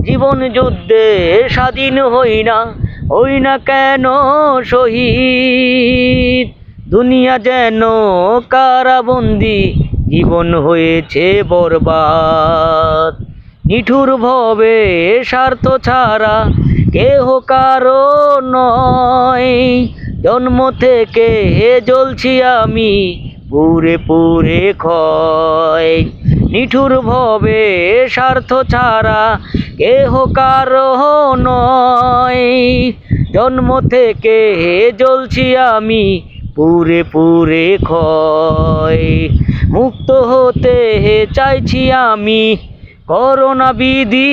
জীবন যুদ্ধে স্বাধীন হই না কেন শহীদ। দুনিয়া যেন কারাবন্দি, জীবন হয়েছে বরবাদ। নিঠুর ভবে স্বার্থ ছাড়া কেহ কারো নয়, জন্ম থেকে জ্বলছি আমি পুরে পুরে ক্ষয়। নিঠুর ভবে স্বার্থ ছাড়া কেহ কারো নয়, জন্ম থেকে জ্বলছি আমি পুরে পুরে ক্ষয়। মুক্ত হতে চাইছি আমি করোনা বিধি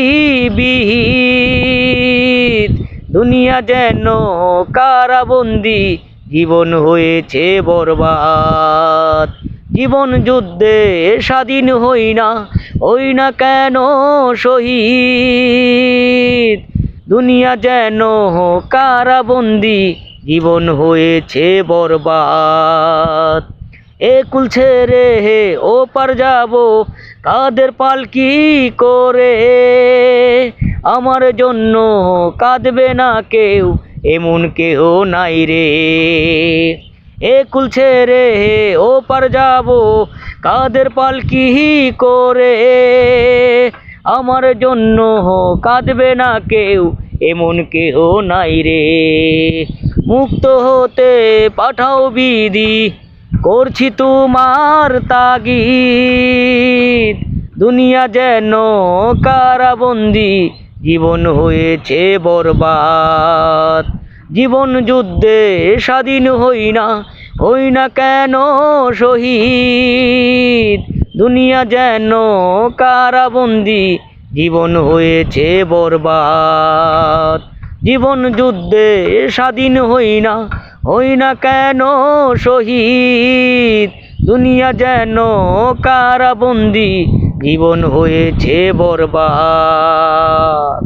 বিহিত। দুনিয়া যেন কারাবন্দি, জীবন হয়েছে বরবাদ। জীবন যুদ্ধে স্বাধীন হই না কেন শহীদ। দুনিয়া যেন কারাবন্দি, জীবন হয়েছে বরবাদ। এ কুল ছেড়ে ও পার যাব কাদের পালকি করে, আমার জন্য কাঁদবে না কেউ এমন কেহ নাই রে। এ কুল ছেড়ে ও পার যাব কাদের পালকি করে, আমার জন্য কাঁদবে না কেউ এমন কেহ নাই রে। মুক্ত হতে পাঠাও বিধি, করছি তোমার তাগিদ। দুনিয়া যেন কারাবন্দি, জীবন হয়েছে বরবাদ। জীবন যুদ্ধে স্বাধীন হই না কেন শহীদ। দুনিয়া যেন কারাবন্দি, জীবন হয়েছে বরবাদ। জীবন যুদ্ধে স্বাধীন হই না কেন শহীদ। দুনিয়া যেন কারাবন্দি, জীবন হয়েছে বরবাদ।